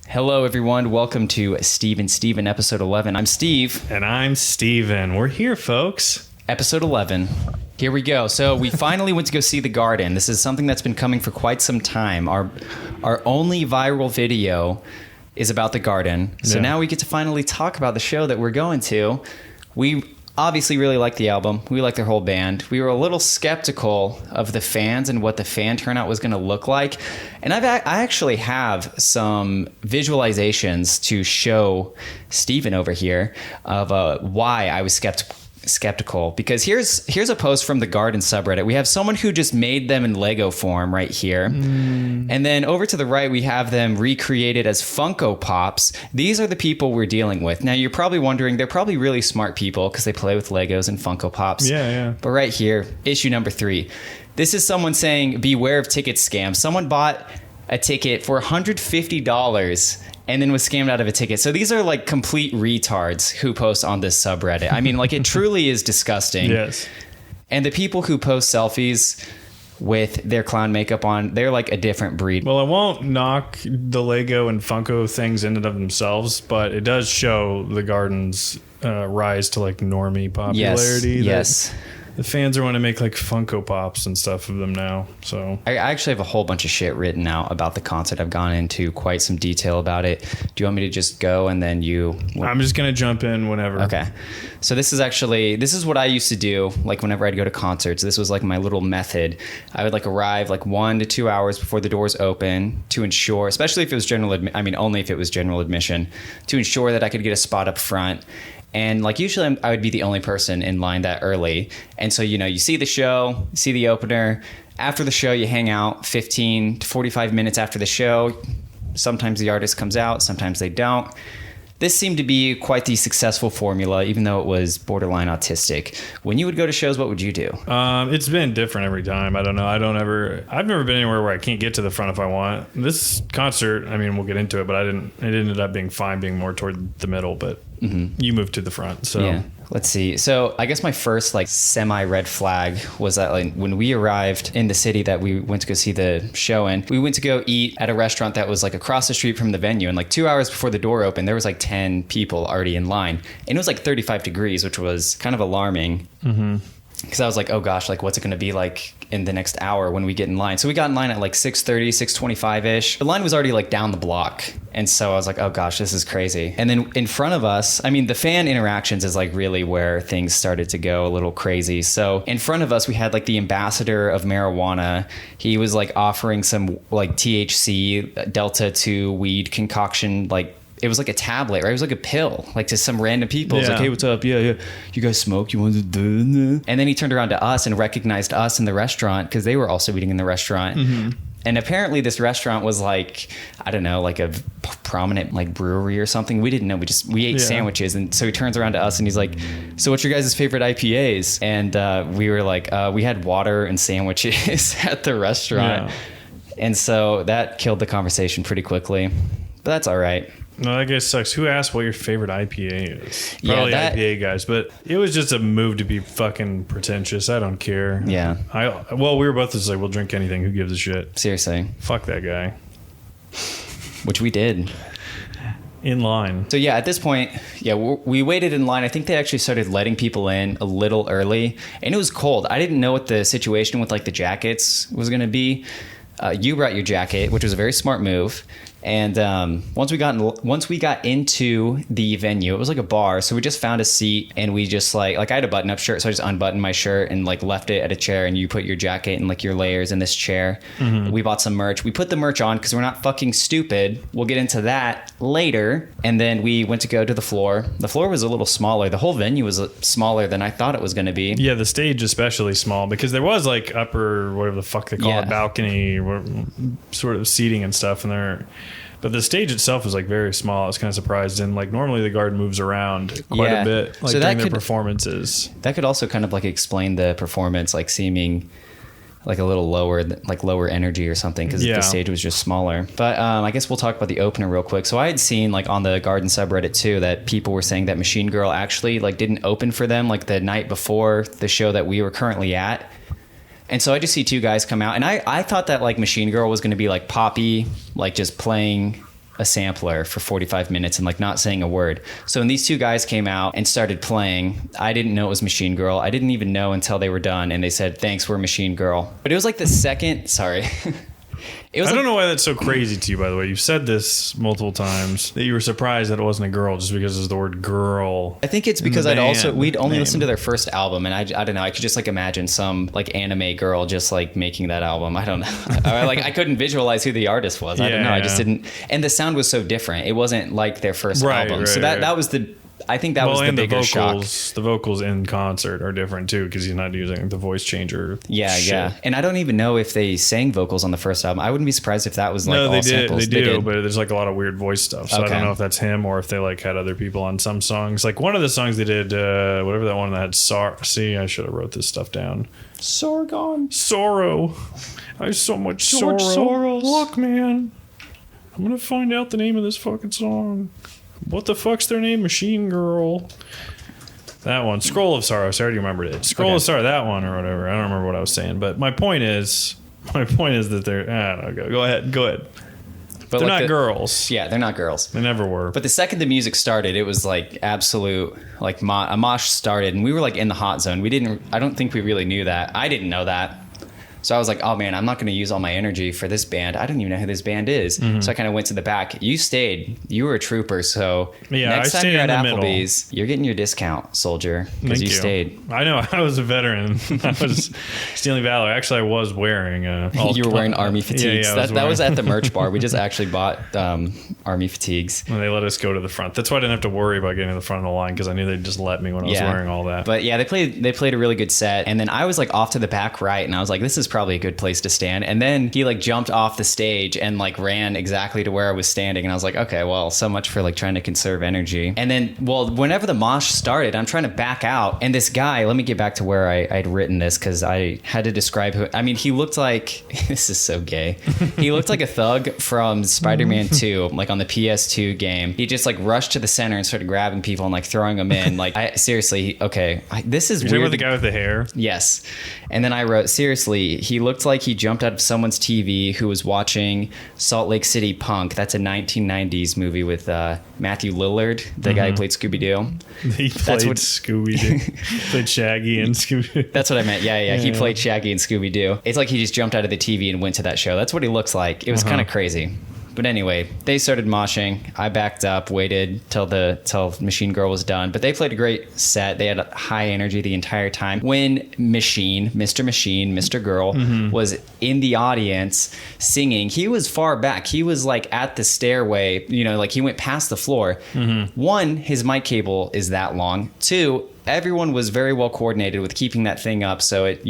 Hello, everyone. Welcome to Steve and Steven, episode 11. I'm Steve. And I'm Steven. We're here, folks. Episode 11. Here we go. So we finally went to go see The Garden. This is something that's been coming for quite some time. Our only viral video is about The Garden. So now we get to finally talk about the show that we're going to. We obviously really like the album. We like their whole band. We were a little skeptical of the fans and what the fan turnout was going to look like. And I actually have some visualizations to show Steven over here of why I was skeptical, because here's a post from the Garden subreddit. We have someone who just made them in Lego form right here. And then over to the right, we have them recreated as Funko Pops. These are the people we're dealing with. Now, you're probably wondering, they're probably really smart people because they play with Legos and Funko Pops. Yeah. But right here, issue number 3. This is someone saying, beware of ticket scams. Someone bought a ticket for $150 and then was scammed out of a ticket. So these are like complete retards who post on this subreddit. I mean, like, it truly is disgusting. Yes. And the people who post selfies with their clown makeup on, they're like a different breed. Well, I won't knock the Lego and Funko things in and of themselves, but it does show the Garden's rise to like normie popularity. Yes. The fans are want to make like Funko Pops and stuff of them now. So I actually have a whole bunch of shit written out about the concert. I've gone into quite some detail about it. Do you want me to just go and then you... I'm just going to jump in whenever. Okay. So this is what I used to do, like whenever I'd go to concerts. This was like my little method. I would like arrive like 1 to 2 hours before the doors open to ensure, especially if it was only if it was general admission, to ensure that I could get a spot up front. And like usually I would be the only person in line that early. And so, you see the show, see the opener. After the show, you hang out 15 to 45 minutes after the show. Sometimes the artist comes out, sometimes they don't. This seemed to be quite the successful formula, even though it was borderline autistic. When you would go to shows, what would you do? It's been different every time. I don't know. I've never been anywhere where I can't get to the front if I want. This concert, I mean, we'll get into it, but it ended up being fine, being more toward the middle, but you moved to the front. So yeah. Let's see. So I guess my first like semi red flag was that like when we arrived in the city that we went to go see the show in, we went to go eat at a restaurant that was like across the street from the venue. And like 2 hours before the door opened, there was like 10 people already in line. And it was like 35 degrees, which was kind of alarming. Because I was like, oh gosh, like what's it going to be like in the next hour when we get in line? So we got in line at like 6:30, 6:25-ish. The line was already like down the block. And so I was like, oh gosh, this is crazy. And then in front of us, I mean, the fan interactions is like really where things started to go a little crazy. So in front of us, we had like the ambassador of marijuana. He was like offering some like THC Delta 2 weed concoction, like it was like a tablet, right? It was like a pill, like to some random people. It's like, hey, what's up? Yeah. You guys smoke? You want to do it? And then he turned around to us and recognized us in the restaurant because they were also eating in the restaurant. And apparently this restaurant was like, I don't know, like a prominent like brewery or something. We didn't know. We ate sandwiches. And so he turns around to us and he's like, so what's your guys' favorite IPAs? And we were like, we had water and sandwiches at the restaurant. Yeah. And so that killed the conversation pretty quickly. But that's all right. No, that guy sucks. Who asked what your favorite IPA is? Probably IPA guys, but it was just a move to be fucking pretentious. I don't care. Yeah. We were both just like, we'll drink anything. Who gives a shit? Seriously. Fuck that guy. Which we did. In line. So yeah, at this point, we waited in line. I think they actually started letting people in a little early, and it was cold. I didn't know what the situation with like the jackets was going to be. You brought your jacket, which was a very smart move. And once we got into the venue, it was like a bar, so we just found a seat and we just like I had a button-up shirt, so I just unbuttoned my shirt and like left it at a chair, and you put your jacket and like your layers in this chair. We bought some merch. We put the merch on because we're not fucking stupid. We'll get into that later. And then we went to go to the floor. The floor was a little smaller. The whole venue was smaller than I thought it was going to be. Yeah, the stage especially small because there was like upper, whatever the fuck they call it, balcony sort of seating and stuff, and but the stage itself was like very small. I was kind of surprised. And like normally the Garden moves around quite a bit, like so during their performances. That could also kind of like explain the performance, like seeming like a little lower, like lower energy or something, because the stage was just smaller. But I guess we'll talk about the opener real quick. So I had seen like on the Garden subreddit too that people were saying that Machine Girl actually like didn't open for them like the night before the show that we were currently at. And so I just see two guys come out, and I thought that like Machine Girl was going to be like poppy, like just playing a sampler for 45 minutes and like not saying a word. So when these two guys came out and started playing, I didn't know it was Machine Girl. I didn't even know until they were done and they said, thanks, we're Machine Girl. But it was like the second, sorry. It was I don't know why that's so crazy to you, by the way. You've said this multiple times that you were surprised that it wasn't a girl just because there's the word girl. I think it's because we'd only listened to their first album, and I don't know. I could just like imagine some like anime girl just like making that album. I don't know. I couldn't visualize who the artist was. I don't know. I just didn't. And the sound was so different. It wasn't like their first album. So that was the. I think that was the bigger shock. The vocals in concert are different too because he's not using the voice changer. Yeah. And I don't even know if they sang vocals on the first album. I wouldn't be surprised if that was like all samples. They do, but there's like a lot of weird voice stuff. So I don't know if that's him or if they like had other people on some songs. Like one of the songs they did, whatever that one that had See, I should have wrote this stuff down. Sorrow. I have so much sorrow. Look, man. I'm gonna find out the name of this fucking song. What the fuck's their name? Machine Girl. That one. Scroll of Sorrow. So I already remembered it. Scroll of Sorrow. That one or whatever. I don't remember what I was saying. But my point is that they're... I don't know. Go ahead. But they're not girls. Yeah, they're not girls. They never were. But the second the music started, it was like absolute... Like a mosh started. And we were like in the hot zone. I don't think we really knew that. I didn't know that. So I was like, oh man, I'm not going to use all my energy for this band. I don't even know who this band is. Mm-hmm. So I kind of went to the back. You stayed. You were a trooper. So next time you're at Applebee's, you're getting your discount, soldier, because you stayed. I know. I was a veteran. I was stealing valor. Actually, I was wearing... you were wearing Army fatigues. Yeah, that was at the merch bar. We just actually bought Army fatigues. And they let us go to the front. That's why I didn't have to worry about getting to the front of the line because I knew they'd just let me when I was wearing all that. But yeah, they played a really good set. And then I was like off to the back right. And I was like, this is probably a good place to stand. And then he like jumped off the stage and like ran exactly to where I was standing. And I was like, okay, well, so much for like trying to conserve energy. And then, whenever the mosh started, I'm trying to back out. And this guy, let me get back to where I'd written this because I had to describe who, I mean, he looked like, this is so gay. He looked like a thug from Spider-Man 2, like on the PS2 game. He just like rushed to the center and started grabbing people and like throwing them in. Like, seriously, okay, this is weird. You're talking about the guy with the hair? Yes. And then I wrote, seriously, he looked like he jumped out of someone's TV who was watching Salt Lake City Punk. That's a 1990s movie with Matthew Lillard, the guy who played Scooby-Doo. He played Scooby-Doo. Played Shaggy and Scooby-Doo. That's what I meant. Yeah. He played Shaggy and Scooby-Doo. It's like he just jumped out of the TV and went to that show. That's what he looks like. It was kind of crazy. But anyway, they started moshing. I backed up, waited till Machine Girl was done. But they played a great set. They had high energy the entire time. When Mr. Girl was in the audience singing, he was far back. He was like at the stairway, like he went past the floor. One, his mic cable is that long. Two, everyone was very well coordinated with keeping that thing up so it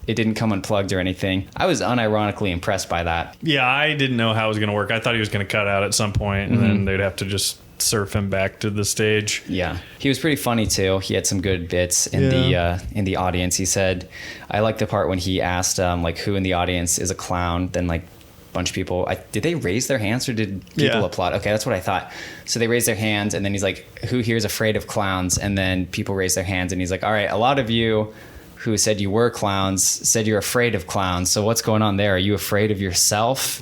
didn't come unplugged or anything. I was unironically impressed by that. Yeah, I didn't know how it was going to work. I thought he was going to cut out at some point and then they'd have to just surf him back to the stage. Yeah. He was pretty funny too. He had some good bits in the audience. He said, I like the part when he asked like who in the audience is a clown, then like bunch of people, did they raise their hands or did people applaud? Okay, that's what I thought. So they raised their hands and then he's like, who here is afraid of clowns? And then people raised their hands and he's like, all right, a lot of you who said you were clowns said you're afraid of clowns. So what's going on there? Are you afraid of yourself?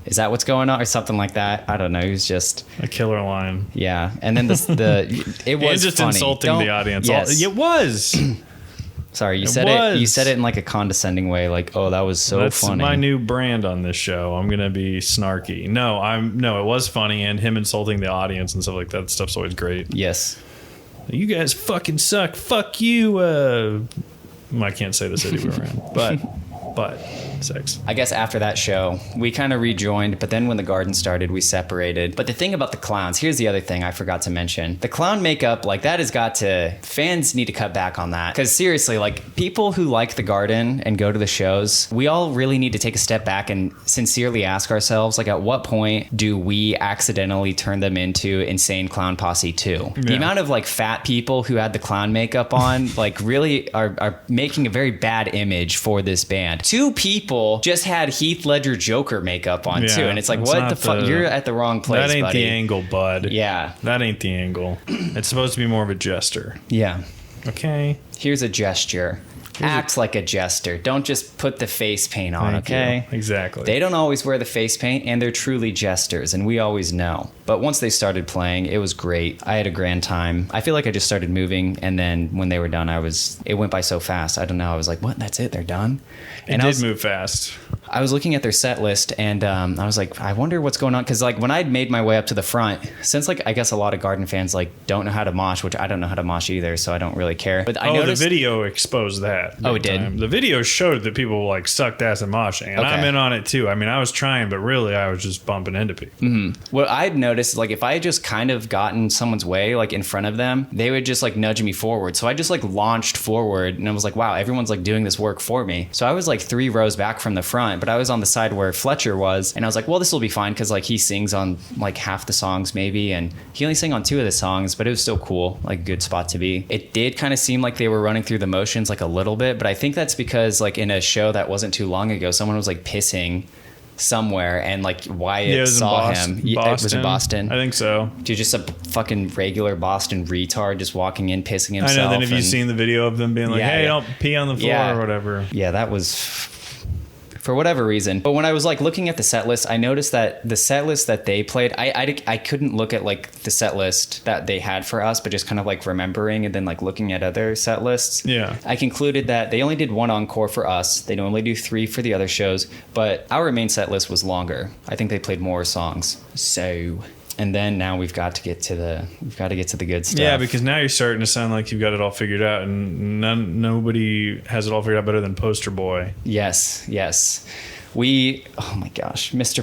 Is that what's going on or something like that? I don't know. He was just a killer line. Yeah. And then it was just funny. Insulting the audience. Yes. It was. Sorry, you said it. You said it in like a condescending way, like, "Oh, that was so funny." That's my new brand on this show. I'm gonna be snarky. No, it was funny, and him insulting the audience and stuff like that. Stuff's always great. Yes. You guys fucking suck. Fuck you. I can't say the city we're in, but sex. I guess after that show, we kind of rejoined, but then when the garden started, we separated. But the thing about the clowns, here's the other thing I forgot to mention. The clown makeup, like that has got to, fans need to cut back on that. Because seriously, like people who like the garden and go to the shows, we all really need to take a step back and sincerely ask ourselves, like at what point do we accidentally turn them into Insane Clown Posse 2? Yeah. The amount of like fat people who had the clown makeup on, like really are making a very bad image for this band. Two people just had Heath Ledger Joker makeup on too, and it's like, what the fuck? You're at the wrong place, That ain't buddy. the angle, bud. Yeah. That ain't the angle. It's supposed to be more of a jester. Yeah. Okay. Here's a gesture. Act like a jester. Don't just put the face paint on, Thank okay? you. Exactly. They don't always wear the face paint, and they're truly jesters, and we always know. But once they started playing, it was great. I had a grand time. I feel like I just started moving, and then when they were done, it went by so fast. I don't know. I was like, what? That's it? They're done? And it did move fast. I was looking at their set list, and I was like, I wonder what's going on. Because like when I'd made my way up to the front, since like I guess a lot of Garden fans like don't know how to mosh, which I don't know how to mosh either, so I don't really care. But I noticed the video exposed that. Oh, it did? The video showed that people like sucked ass at moshing, and I'm in on it too. I mean, I was trying, but really I was just bumping into people. Mm-hmm. What I'd noticed, like if I had just kind of gotten someone's way, like in front of them, they would just like nudge me forward. So I just like launched forward, and I was like, wow, everyone's like doing this work for me. So I was like 3 rows back from the front, but I was on the side where Fletcher was, and I was like, well, this will be fine because like he sings on like half the songs maybe, and he only sang on 2 of the songs, but it was still cool, like good spot to be. It did kind of seem like they were running through the motions like a little bit, but I think that's because like in a show that wasn't too long ago, someone was like pissing somewhere, and like Wyatt saw him. It was in Boston. I think so. Dude, just a fucking regular Boston retard just walking in, pissing himself. I know. Then have you seen the video of them being like, hey, don't pee on the floor or whatever? Yeah, that was for whatever reason. But when I was like looking at the set list, I noticed that the set list that they played, I couldn't look at like the set list that they had for us, but just kind of like remembering and then like looking at other set lists. Yeah. I concluded that they only did 1 encore for us. They normally do 3 for the other shows, but our main set list was longer. I think they played more songs. So... And then now we've got to get to the good stuff. Yeah, because now you're starting to sound like you've got it all figured out, and nobody has it all figured out better than Poster Boy. Yes. Oh my gosh, Mr.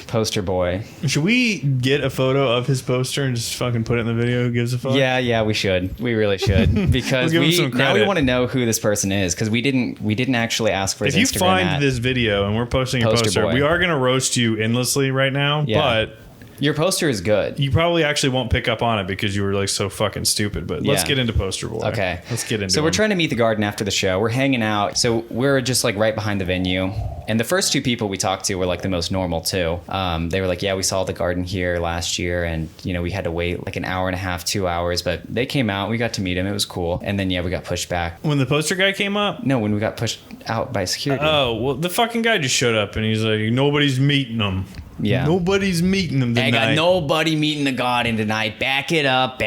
Poster Boy. Should we get a photo of his poster and just fucking put it in the video? Who gives a fuck? Yeah, we should. We really should, because now we want to know who this person is, because we didn't actually ask for his Instagram. If you find this video and we're posting a poster, we are gonna roast you endlessly right now, but. Your poster is good. You probably actually won't pick up on it because you were like so fucking stupid. But let's get into Poster Boy. Okay. Let's get into it. So we're trying to meet the Garden after the show. We're hanging out. So we're just like right behind the venue. And the first 2 people we talked to were like the most normal too. They were like, yeah, we saw the Garden here last year. And, you know, we had to wait like an hour and a half, 2 hours. But they came out. We got to meet him. It was cool. And then, we got pushed back. When the poster guy came up? No, when we got pushed out by security. Oh, well, the fucking guy just showed up and he's like, nobody's meeting him. Yeah. Nobody's meeting him tonight. I got nobody meeting the Garden tonight. Back it up.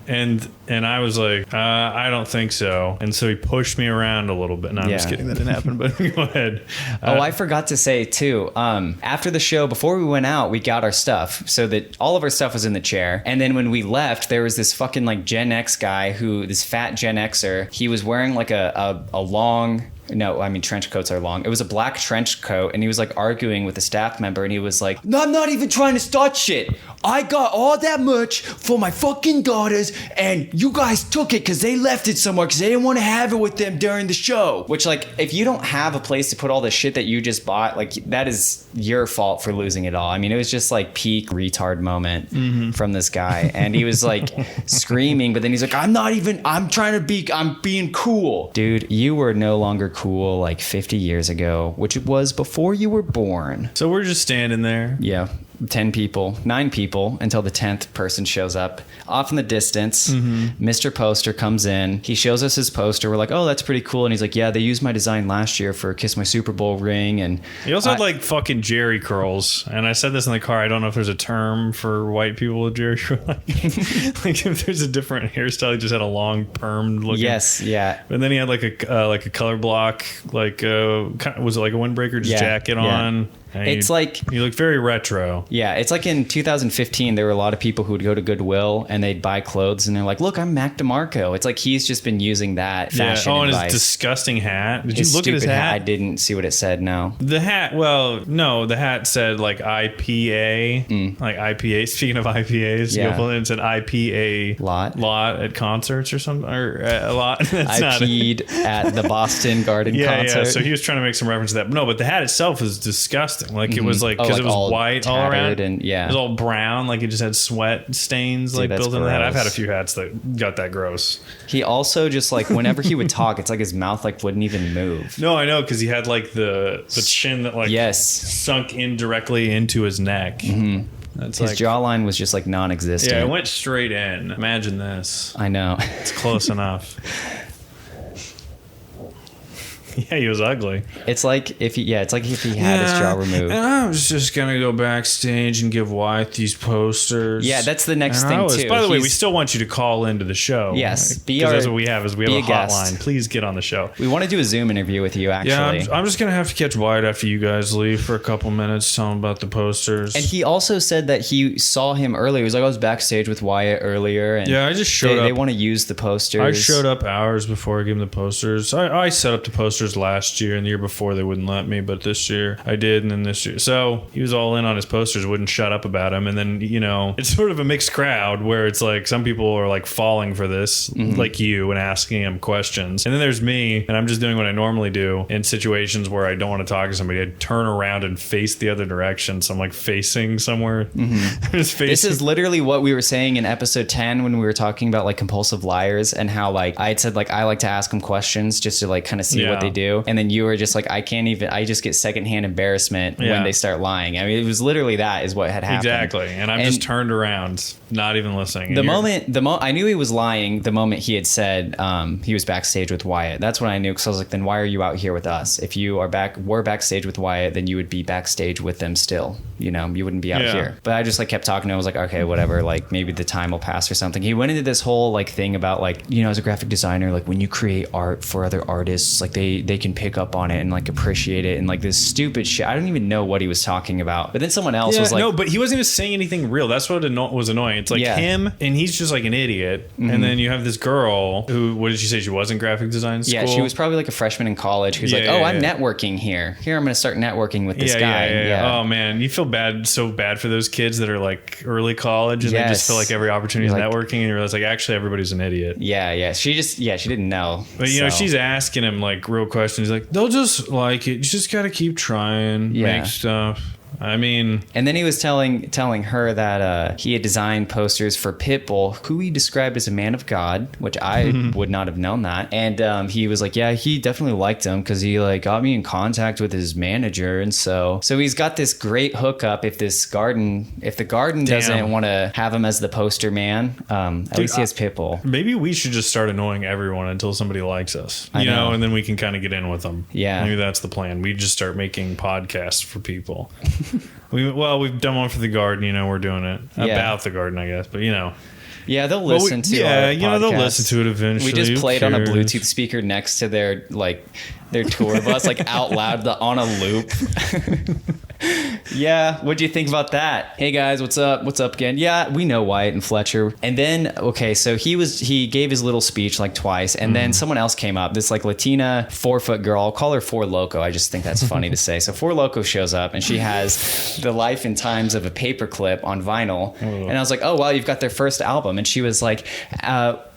And I was like, I don't think so. And so he pushed me around a little bit. No, I'm just kidding. That didn't happen, but go ahead. I forgot to say too, after the show, before we went out, we got our stuff, so that all of our stuff was in the chair. And then when we left, there was this fucking like Gen X guy this fat Gen Xer, he was wearing like a long... No, I mean, trench coats are long. It was a black trench coat, and he was like arguing with a staff member, and he was like, no, I'm not even trying to start shit. I got all that merch for my fucking daughters, and you guys took it because they left it somewhere because they didn't want to have it with them during the show. Which, like, if you don't have a place to put all the shit that you just bought, like, that is your fault for losing it all. I mean, it was just like peak retard moment from this guy, and he was like screaming, but then he's like, I'm being cool. Dude, you were no longer cool like 50 years ago, which it was before you were born. So we're just standing there. Yeah. 9 people until the 10th person shows up off in the distance. Mr. Poster comes in. He shows us his poster. We're like, oh, that's pretty cool. And he's like, yeah, they used my design last year for Kiss My Super Bowl Ring. And he also had like fucking Jerry curls. And I said this in the car. I don't know if there's a term for white people with Jerry curls. Like if there's a different hairstyle, he just had a long permed looking. Yes, yeah. And then he had like a color block, like was it like a windbreaker jacket on? And it's like you look very retro. Yeah, it's like in 2015 there were a lot of people who would go to Goodwill and they'd buy clothes and they're like, look, I'm Mac DeMarco. It's like he's just been using that fashion advice. And his disgusting hat. Did you look at his hat? I didn't see what it said. No. The hat. Well, no, the hat said like IPA, like IPA. Speaking of IPAs, it said IPA lot at concerts or something, or a lot. I peed at the Boston Garden concert. Yeah. So he was trying to make some reference to that. No, but the hat itself is disgusting. Like it was like, because it was white all around, and it was all brown, like it just had sweat stains like built in that. I've had a few hats that got that gross. He also just like whenever he would talk, it's like his mouth like wouldn't even move. No, I know, because he had like the chin that like sunk in directly into his neck. That's his jawline was just like non-existent. Yeah, it went straight in. Imagine this. I know. It's close enough. Yeah, he was ugly. It's like if he had his jaw removed. And I was just gonna go backstage and give Wyatt these posters. Yeah, that's the next thing too. By the way, we still want you to call into the show. Yes, because that's what we have a hotline. guest. Please get on the show. We want to do a Zoom interview with you. Actually, yeah, I'm just gonna have to catch Wyatt after you guys leave for a couple minutes, tell him about the posters. And he also said that he saw him earlier. He was like, I was backstage with Wyatt earlier. And yeah, I just showed up. They want to use the posters. I showed up hours before I gave him the posters. I set up the posters last year, and the year before they wouldn't let me, but this year I did, and then this year. So he was all in on his posters, wouldn't shut up about him. And then, it's sort of a mixed crowd where it's like some people are like falling for this, like you, and asking him questions. And then there's me, and I'm just doing what I normally do in situations where I don't want to talk to somebody. I'd turn around and face the other direction. So I'm like facing somewhere. This is literally what we were saying in episode 10 when we were talking about like compulsive liars and how like I had said like I like to ask them questions just to like kind of see what they do. And then you were just like, I just get secondhand embarrassment when they start lying. I mean, it was literally that is what had happened. Exactly. And I'm just turned around, not even listening. I knew he was lying the moment he had said he was backstage with Wyatt. That's when I knew, because I was like, then why are you out here with us? If you were backstage with Wyatt, then you would be backstage with them still. You wouldn't be out here. But I just like kept talking to him. I was like, okay, whatever. Like maybe the time will pass or something. He went into this whole like thing about like, as a graphic designer, like when you create art for other artists, like they can pick up on it and like appreciate it and like this stupid shit. I don't even know what he was talking about. But then someone else was like, no, but he wasn't even saying anything real. That's what was annoying. It's like him, and he's just like an idiot. And then you have this girl who, what did she say? She was in graphic design school? Yeah, she was probably like a freshman in college who's I'm networking here. Here, I'm going to start networking with this guy. Yeah. Oh man, you feel so bad for those kids that are like early college and they just feel like every opportunity is networking, and you realize like actually everybody's an idiot. Yeah. She didn't know. But she's asking him like real questions. Like they'll just like it. You just got to keep trying, make stuff. I mean, and then he was telling her that he had designed posters for Pitbull, who he described as a man of God, which I would not have known that. And he was like, yeah, he definitely liked him because he like got me in contact with his manager, and so he's got this great hookup. If the garden doesn't want to have him as the poster man, at least he has Pitbull. Maybe we should just start annoying everyone until somebody likes us, you know, and then we can kind of get in with them. Yeah, maybe that's the plan. We just start making podcasts for people. We've done one for the garden, we're doing it about the garden, I guess, but yeah, they'll listen to our podcast. They'll listen to it eventually. We just played on a Bluetooth speaker next to their tour bus, like out loud, on a loop. Yeah, what'd you think about that? Hey guys, what's up? What's up again? Yeah, we know Wyatt and Fletcher. And then, okay, so he gave his little speech like twice, and then someone else came up, this like Latina 4-foot girl. I'll call her Four Loco. I just think that's funny to say. So Four Loco shows up, and she has The Life and Times of a Paperclip on vinyl. And I was like, oh, wow, you've got their first album. And she was like,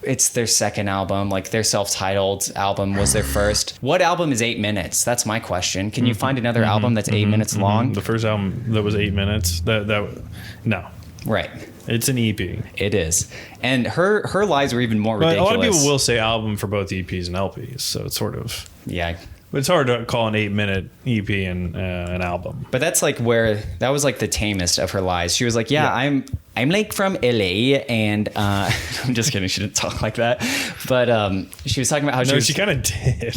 it's their second album, like their self-titled album was their first. What album is 8 minutes? That's my question. Can you find another album that's 8 minutes long? The first album that was 8 minutes, no. Right. It's an EP. It is. And her lies were even more ridiculous. A lot of people will say album for both EPs and LPs, so it's sort of... Yeah. But it's hard to call an 8-minute EP and an album. But that's like that was like the tamest of her lies. She was like, I'm like from LA, and I'm just kidding. She didn't talk like that. But she was talking about how she kind of did.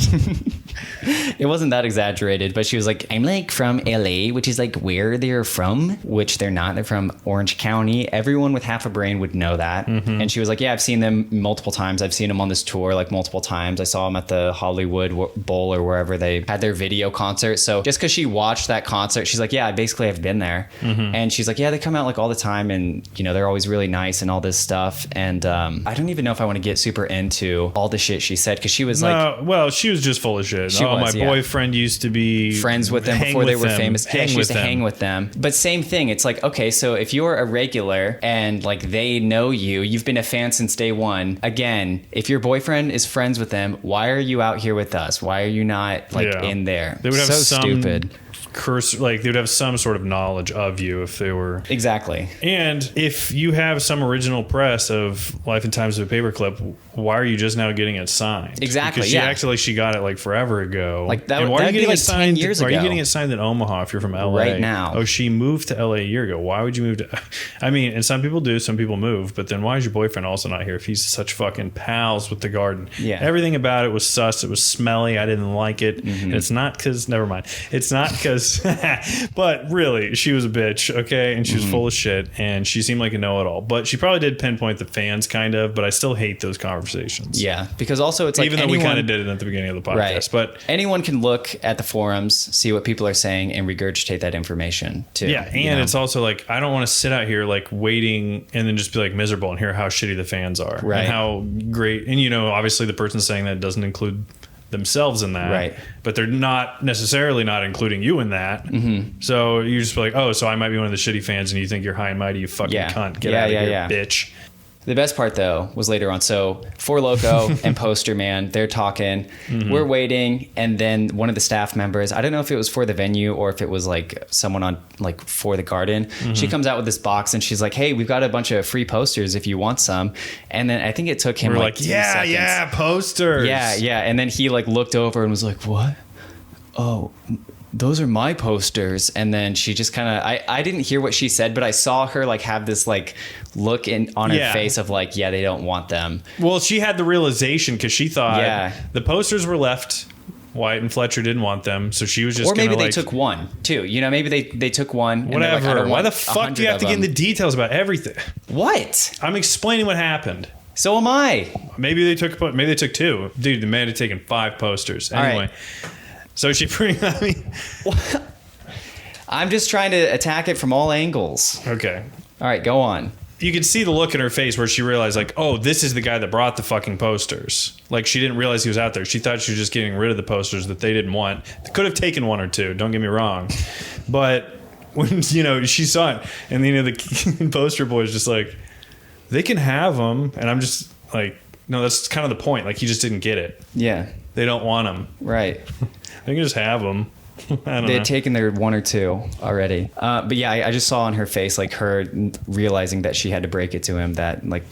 It wasn't that exaggerated, but she was like, I'm like from LA, which is like where they're from, which they're not. They're from Orange County. Everyone with half a brain would know that. And she was like, yeah, I've seen them multiple times. I've seen them on this tour like multiple times. I saw them at the Hollywood Bowl or wherever they had their video concert. So just because she watched that concert, she's like, yeah, basically I've been there. And she's like, yeah, they come out like all the time, and they're always really nice and all this stuff. And I don't even know if I want to get super into all the shit she said, because she was she was just full of shit. My boyfriend used to be friends with them before they were famous. She used to hang with them. But same thing. It's like, okay, so if you're a regular and like they know you've been a fan since day one. Again, if your boyfriend is friends with them, why are you out here with us? Why are you not in there? They would have stupid. They would have some sort of knowledge of you if they were exactly. And if you have some original press of Life and Times of a Paperclip, why are you just now getting it signed? Exactly. Because she acted like she got it like forever ago. Like that. And why are you That'd be getting like it signed 10 years ago. Why are you getting it signed in Omaha if you're from LA right now? Oh, she moved to LA a year ago. Why would you move to? I mean, and some people do. Some people move. But then why is your boyfriend also not here if he's such fucking pals with the garden? Yeah. Everything about it was sus. It was smelly. I didn't like it. And it's not because. Never mind. It's not because. But really, she was a bitch. Okay, and she was full of shit, and she seemed like a know-it-all. But she probably did pinpoint the fans, kind of. But I still hate those conversations. Yeah, because also it's like even though we kind of did it at the beginning of the podcast, right. But anyone can look at the forums, see what people are saying, and regurgitate that information too. Yeah, and it's also like I don't want to sit out here like waiting and then just be like miserable and hear how shitty the fans are, right? And how great, and obviously the person saying that doesn't include themselves in that, right? But they're not necessarily not including you in that. So you just be like, oh, so I might be one of the shitty fans, and you think you're high and mighty, you fucking cunt, get out of here, bitch. The best part, though, was later on. So, Four Loko and Poster Man, they're talking. We're waiting. And then one of the staff members, I don't know if it was for the venue or if it was like someone on like for the garden. She comes out with this box and she's like, hey, we've got a bunch of free posters if you want some. And then I think it took him We're like 2 seconds. Yeah, posters. Yeah. And then he like looked over and was like, what? Oh, those are my posters. And then she just kind of, I didn't hear what she said, but I saw her like have this like look on her face of like, yeah, they don't want them. Well, she had the realization because she thought the posters were left. Wyatt and Fletcher didn't want them, so she was just. Or maybe they took one too. Maybe they took one. Whatever. Like, why the fuck do you have to get in the details about everything? What? I'm explaining what happened. So am I. Maybe they took 2. Dude, the man had taken 5 posters. Anyway. Right. So she I'm just trying to attack it from all angles. Okay. All right, go on. You could see the look in her face where she realized, like, oh, this is the guy that brought the fucking posters. Like, she didn't realize he was out there. She thought she was just getting rid of the posters that they didn't want. They could have taken 1 or 2, don't get me wrong. But when, she saw it, and the poster boy is just like, they can have them. And I'm just like, no, that's kind of the point. Like, he just didn't get it. Yeah. They don't want them. Right. They can just have them. They had taken their 1 or 2 already. But yeah, I just saw on her face, like her realizing that she had to break it to him that like,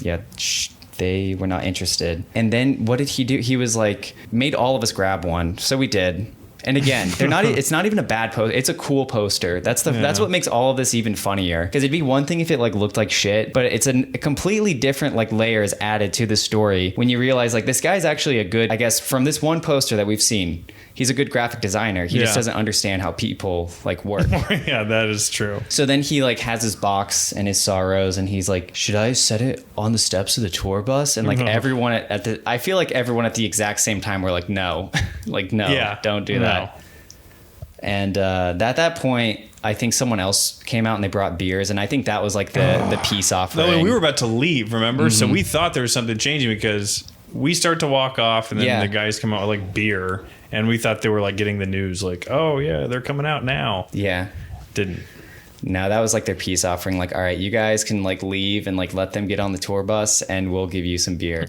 they were not interested. And then what did he do? He was like, made all of us grab one. So we did. And again, it's not even a bad poster. It's a cool poster. That's what makes all of this even funnier. Because it'd be one thing if it like looked like shit, but it's a completely different like layers added to the story when you realize like this guy's actually a good, I guess from this one poster that we've seen, he's a good graphic designer. He just doesn't understand how people like work. Yeah, that is true. So then he like has his box and his sorrows and he's like, should I set it on the steps of the tour bus? And like everyone I feel like everyone at the exact same time were like, no, like, no, don't do that. And at that point, I think someone else came out and they brought beers. And I think that was like the peace offering. No, we were about to leave, remember? So we thought there was something changing because we start to walk off and then the guys come out with like beer. And we thought they were like getting the news like, oh, yeah, they're coming out now. Yeah. Didn't. No, that was like their peace offering. Like, all right, you guys can like leave and like let them get on the tour bus and we'll give you some beer,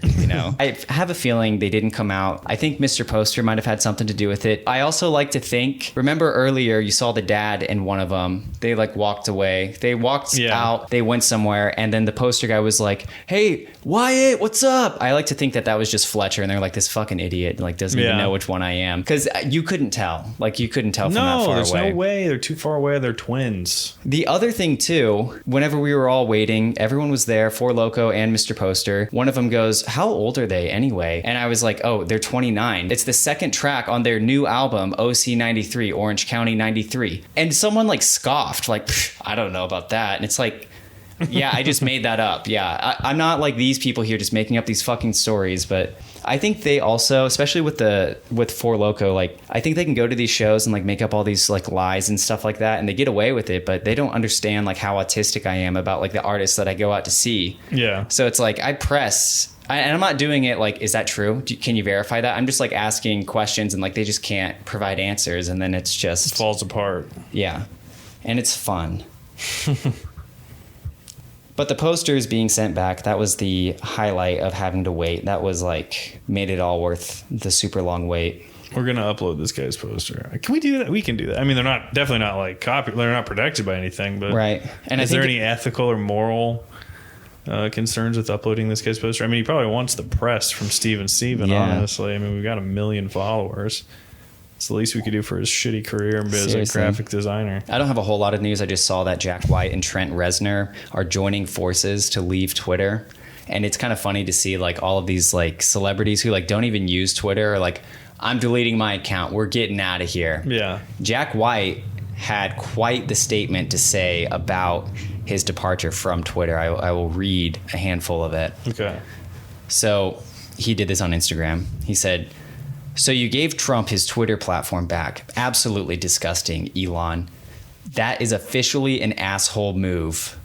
I have a feeling they didn't come out. I think Mr. Poster might have had something to do with it. I also like to think, remember earlier you saw the dad and one of them, they like walked away. They walked out, they went somewhere. And then the poster guy was like, hey, Wyatt, what's up? I like to think that was just Fletcher. And they're like, this fucking idiot, like doesn't even know which one I am. Because you couldn't tell. Like you couldn't tell from that far away. No, there's no way. They're too far away. They're twins. The other thing too, whenever we were all waiting, everyone was there, Four Loko and Mr. Poster. One of them goes, how old are they anyway? And I was like, oh, they're 29. It's the second track on their new album, OC 93, Orange County 93. And someone like scoffed, like, I don't know about that. And it's like, yeah, I just made that up. Yeah, I'm not like these people here just making up these fucking stories, but I think they also, especially with Four Loko, like I think they can go to these shows and like make up all these like lies and stuff like that, and they get away with it, but they don't understand like how autistic I am about like the artists that I go out to see. Yeah. So it's like and I'm not doing it like, is that true? Can you verify that? I'm just like asking questions and like they just can't provide answers, and then it falls apart. Yeah, and it's fun. But the posters being sent back, that was the highlight of having to wait. That was like, made it all worth the super long wait. We're going to upload this guy's poster. Can we do that? We can do that. I mean, they're definitely not like they're not protected by anything, but right. And is there any ethical or moral concerns with uploading this guy's poster. I mean, he probably wants the press from Steven, honestly. I mean, we've got 1 million followers. It's the least we could do for his shitty career in biz as a graphic designer. I don't have a whole lot of news. I just saw that Jack White and Trent Reznor are joining forces to leave Twitter. And it's kind of funny to see like all of these like celebrities who like don't even use Twitter or like, I'm deleting my account. We're getting out of here. Yeah. Jack White had quite the statement to say about his departure from Twitter. I will read a handful of it. Okay. So he did this on Instagram. He said, "So you gave Trump his Twitter platform back. Absolutely disgusting, Elon. That is officially an asshole move.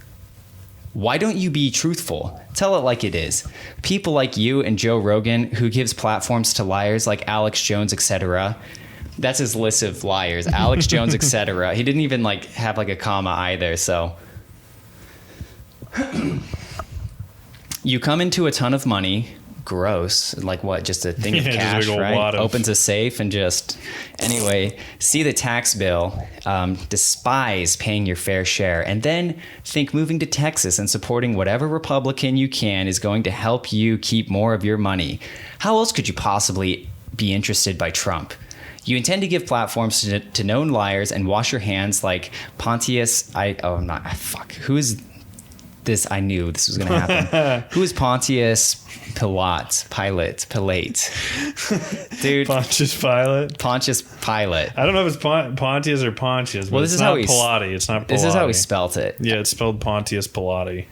Why don't you be truthful? Tell it like it is. People like you and Joe Rogan, who gives platforms to liars like Alex Jones, etc." That's his list of liars. Alex Jones, etc. He didn't even like have like a comma either. So you come into a ton of money. Gross. Like what? Just a thing of cash, right? Opens a safe and just... Anyway, see the tax bill, despise paying your fair share, and then think moving to Texas and supporting whatever Republican you can is going to help you keep more of your money. How else could you possibly be interested by Trump? You intend to give platforms to known liars and wash your hands like Pontius... Who is this? I knew this was going to happen. Who is Pontius Pilate? Dude. Pontius Pilate? Pontius Pilate. I don't know if it's Pontius or Pontius, but it's not Pilate. It's not Pilate. This is how he spelt it. Yeah, it's spelled Pontius Pilate.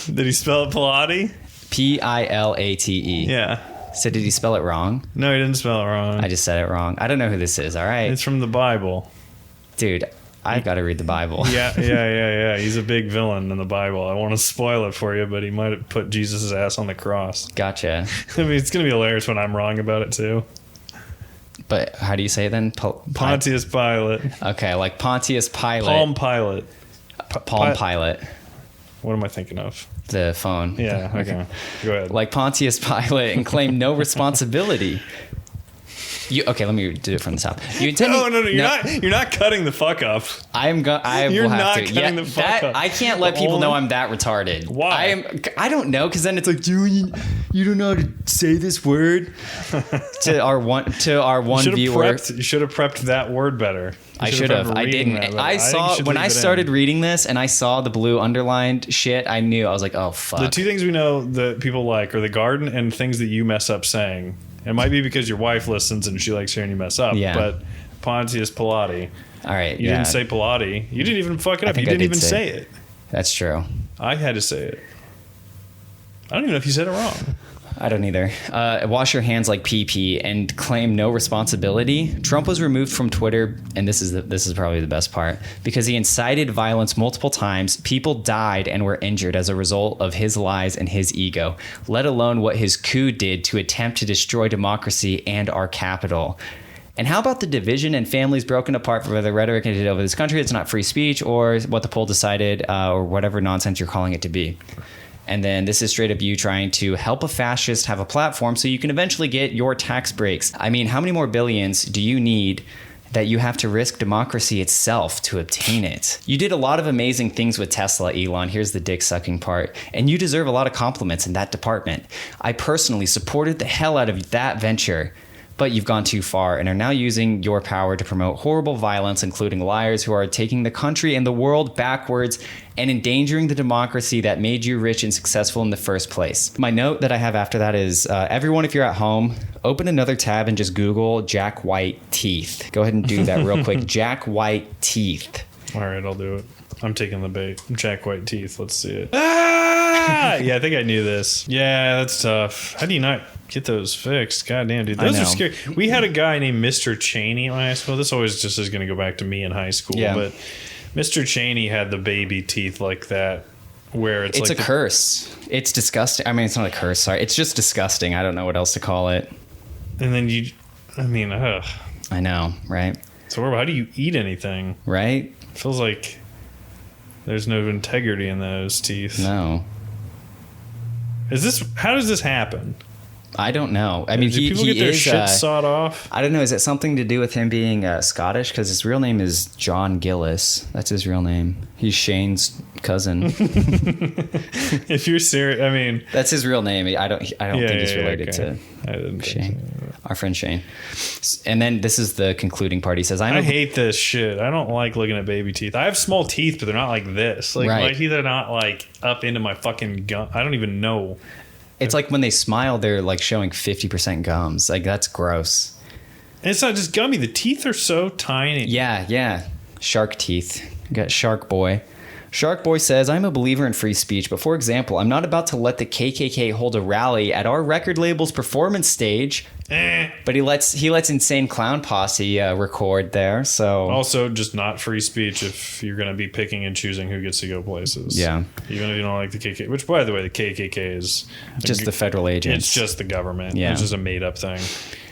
Did he spell it Pilate? Pilate. Yeah. So did he spell it wrong? No, he didn't spell it wrong. I just said it wrong. I don't know who this is, all right? It's from the Bible. Dude, I've got to read the Bible. Yeah. He's a big villain in the Bible. I want to spoil it for you, but he might have put Jesus' ass on the cross. Gotcha. I mean, it's going to be hilarious when I'm wrong about it, too. But how do you say it then? Pontius Pilate. Okay, like Pontius Pilate. Palm Pilate. Palm Pilate. What am I thinking of? The phone. Yeah, okay. Go ahead. Like Pontius Pilate and claim no responsibility. Okay, let me do it from the top. You intend no, you're not cutting the fuck up. I will have to. Cutting the fuck up. I can't let people know I'm that retarded. Why? I don't know, because then it's like, you don't know how to say this word to our one viewer. You should have prepped that word better. I should have. I didn't. I saw when I started reading this and I saw the blue underlined shit. I knew. I was like, oh fuck. The two things we know that people like are the garden and things that you mess up saying. It might be because your wife listens and she likes hearing you mess up. Yeah. But Pontius Pilate. All right. You didn't say Pilate. You didn't even fuck it up. You didn't even say it. That's true. I had to say it. I don't even know if you said it wrong. I don't either. Wash your hands like PP and claim no responsibility. Trump was removed from Twitter, and this is probably the best part, because he incited violence multiple times. People died and were injured as a result of his lies and his ego, let alone what his coup did to attempt to destroy democracy and our capital. And how about the division and families broken apart for the rhetoric it did over this country? It's not free speech or what the poll decided or whatever nonsense you're calling it to be. And then this is straight up you trying to help a fascist have a platform so you can eventually get your tax breaks. I mean, how many more billions do you need that you have to risk democracy itself to obtain it? You did a lot of amazing things with Tesla, Elon. Here's the dick sucking part. And you deserve a lot of compliments in that department. I personally supported the hell out of that venture. But you've gone too far and are now using your power to promote horrible violence, including liars who are taking the country and the world backwards and endangering the democracy that made you rich and successful in the first place. My note that I have after that is, everyone, if you're at home, open another tab and just Google Jack White teeth. Go ahead and do that real quick. Jack White teeth. All right, I'll do it. I'm taking the bait. Jack White teeth. Let's see it. Ah! Yeah, I think I knew this. Yeah, that's tough. How do you not get those fixed? God damn, dude. Those are scary. We had a guy named Mr. Cheney in high school. This always just is going to go back to me in high school. Yeah. But Mr. Cheney had the baby teeth like that, where it's like a curse. It's disgusting. I mean, it's not a curse. Sorry. It's just disgusting. I don't know what else to call it. And then ugh. I know, right? So how do you eat anything? Right? It feels like there's no integrity in those teeth. No. How does this happen? I don't know. I mean, Do people get their shit sawed off? I don't know. Is it something to do with him being Scottish? Because his real name is John Gillis. That's his real name. He's Shane's cousin. If you're serious, I mean, that's his real name. I don't think he's related to Shane. Our friend Shane. And then this is the concluding part. He says, I hate this shit. I don't like looking at baby teeth. I have small teeth, but they're not like this. Like my teeth are not like up into my fucking gum. I don't even know. It's like when they smile, they're like showing 50% gums. Like that's gross. And it's not just gummy. The teeth are so tiny. Yeah. Shark teeth. You got Shark Boy. Shark Boy says, I'm a believer in free speech, but for example, I'm not about to let the KKK hold a rally at our record label's performance stage. But he lets Insane Clown Posse record there. So also just not free speech if you're going to be picking and choosing who gets to go places. Yeah. Even if you don't like the KKK, which by the way, the KKK is just the federal agents. It's just the government. Yeah. It's just a made up thing.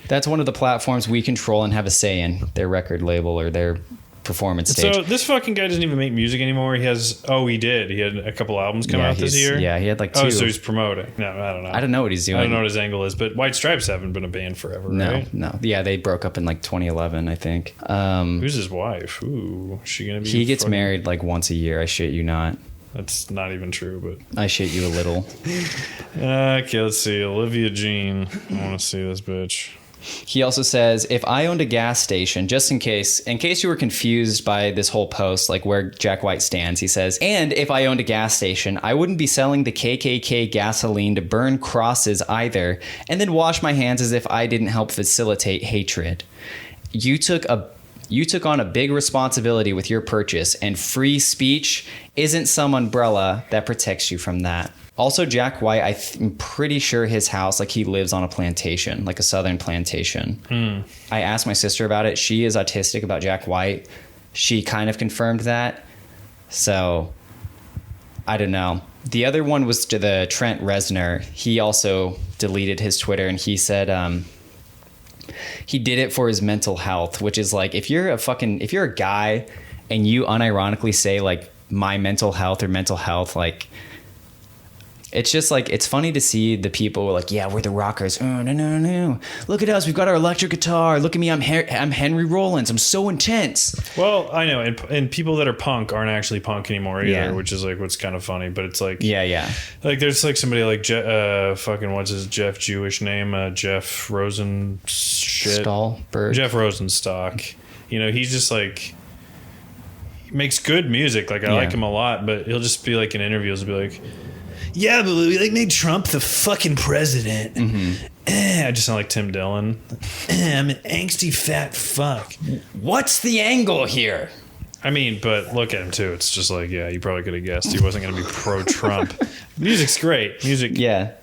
That's one of the platforms we control and have a say in, their record label or their performance stage. So this fucking guy doesn't even make music anymore. He did. He had a couple albums come out this year. Yeah, he had like 2. Oh, so he's promoting. No, I don't know. I don't know what he's doing. I don't know what his angle is, but White Stripes haven't been a band forever, right? No. Yeah, they broke up in like 2011, I think. Who's his wife? Ooh, is she gonna be? He gets married like once a year. I shit you not. That's not even true, but I shit you a little. Okay, let's see. Olivia Jean. I want to see this bitch. He also says, if I owned a gas station, just in case you were confused by this whole post, like where Jack White stands, he says, and if I owned a gas station, I wouldn't be selling the KKK gasoline to burn crosses either, and then wash my hands as if I didn't help facilitate hatred. You took on a big responsibility with your purchase, and free speech isn't some umbrella that protects you from that. Also, Jack White, I'm pretty sure his house, like he lives on a plantation, like a southern plantation. I asked my sister about it. She is autistic about Jack White. She kind of confirmed that. So, I don't know. The other one was to the Trent Reznor. He also deleted his Twitter and he said he did it for his mental health, which is like, if you're a guy and you unironically say like my mental health, like, it's just like, it's funny to see the people like, yeah, we're the rockers. Oh, no. Look at us. We've got our electric guitar. Look at me. I'm Henry Rollins. I'm so intense. Well, I know. And people that are punk aren't actually punk anymore either, which is like what's kind of funny. But it's like, yeah. Like there's like somebody like what's his Jeff Jewish name? Jeff Rosen shit. Stahlberg. Jeff Rosenstock. You know, he's just like, he makes good music. Like I like him a lot, but he'll just be like in interviews, he'll be like, yeah, but we like made Trump the fucking president. I just sound like Tim Dillon. I'm an angsty fat fuck. What's the angle here? I mean, but look at him too. It's just like, yeah, you probably could have guessed he wasn't going to be pro-Trump. Music's great.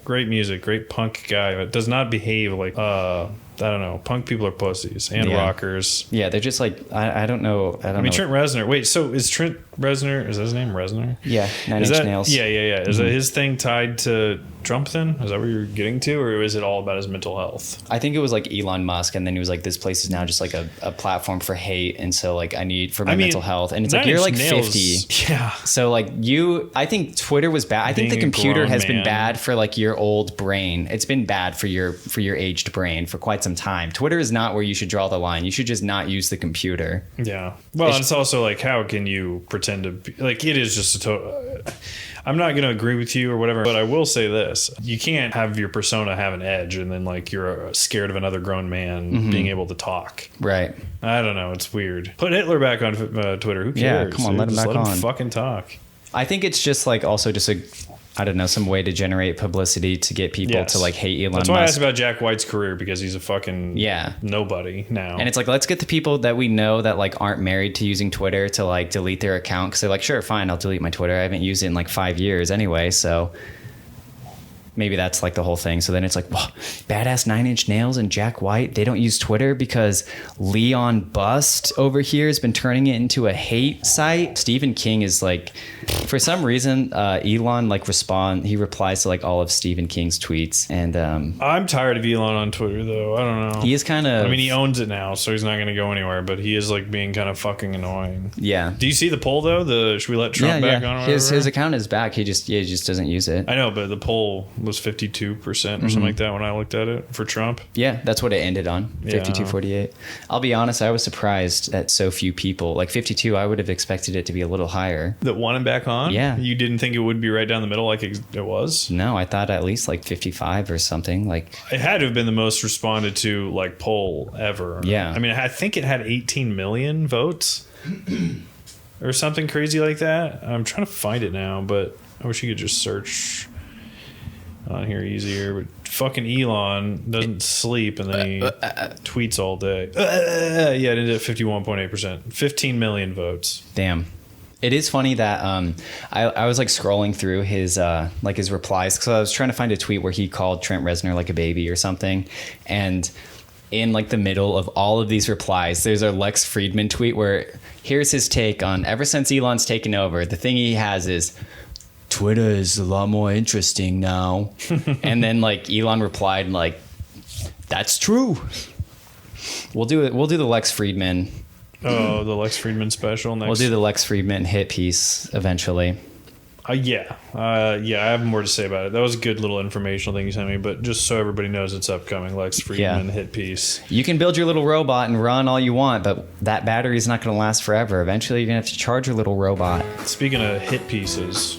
Great music. Great punk guy. But does not behave like, I don't know. Punk people are pussies and rockers. Yeah, they're just like, I don't know. I mean, Trent Reznor. Wait, so is Trent Reznor, is that his name, Reznor? Yeah, Nine Inch Nails. Yeah. Is that his thing tied to Trump then? Is that where you're getting to? Or is it all about his mental health? I think it was like Elon Musk, and then he was like, this place is now just like a platform for hate, and so like I need for my mental health. And it's like, you're like 50. Yeah. So like I think Twitter was bad. I think the computer has been bad for like your old brain. It's been bad for your aged brain for quite some time. Twitter is not where you should draw the line. You should just not use the computer. Yeah. Well, it's also like, how can you pretend to be like, it is just a total. I'm not going to agree with you or whatever, but I will say this. You can't have your persona have an edge and then like you're scared of another grown man being able to talk. Right. I don't know. It's weird. Put Hitler back on Twitter. Who cares? Yeah, come on, let him back on. Let him fucking talk. I think it's just like also just some way to generate publicity to get people to like hate Elon Musk. That's why I asked about Jack White's career, because he's a fucking nobody now. And it's like, let's get the people that we know that like aren't married to using Twitter to like delete their account, because they're like, sure, fine, I'll delete my Twitter. I haven't used it in like 5 years anyway, so maybe that's like the whole thing. So then it's like, whoa, badass Nine Inch Nails and Jack White, they don't use Twitter because Leon Bust over here has been turning it into a hate site. Stephen King is like, for some reason, Elon like he replies to like all of Stephen King's tweets. And I'm tired of Elon on Twitter though. I don't know. He is kind of, I mean, he owns it now, so he's not going to go anywhere, but he is like being kind of fucking annoying. Yeah. Do you see the poll though? Should we let Trump back on? His account is back. He just doesn't use it. I know, but the poll was 52% or something like that when I looked at it for Trump. Yeah, that's what it ended on, 52-48. I'll be honest, I was surprised that so few people, like 52, I would have expected it to be a little higher. That want him back on? Yeah. You didn't think it would be right down the middle like it was? No, I thought at least like 55 or something. Like it had to have been the most responded to like poll ever. Yeah. I mean, I think it had 18 million votes or something crazy like that. I'm trying to find it now, but I wish you could just search on here easier. But fucking Elon doesn't sleep and then he tweets all day. Yeah, it ended at 51.8%. 15 million votes. Damn. It is funny that I was like scrolling through his his replies because I was trying to find a tweet where he called Trent Reznor like a baby or something, and in like the middle of all of these replies, there's a Lex Friedman tweet where here's his take on ever since Elon's taken over, the thing he has is Twitter is a lot more interesting now. And then like Elon replied like, that's true. We'll do it. We'll do the Lex Friedman. Oh, the Lex Friedman special next. We'll do the Lex Friedman hit piece eventually. Yeah, I have more to say about it. That was a good little informational thing you sent me, but just so everybody knows it's upcoming, Lex Friedman hit piece. You can build your little robot and run all you want, but that battery is not going to last forever. Eventually, you're going to have to charge your little robot. Speaking of hit pieces,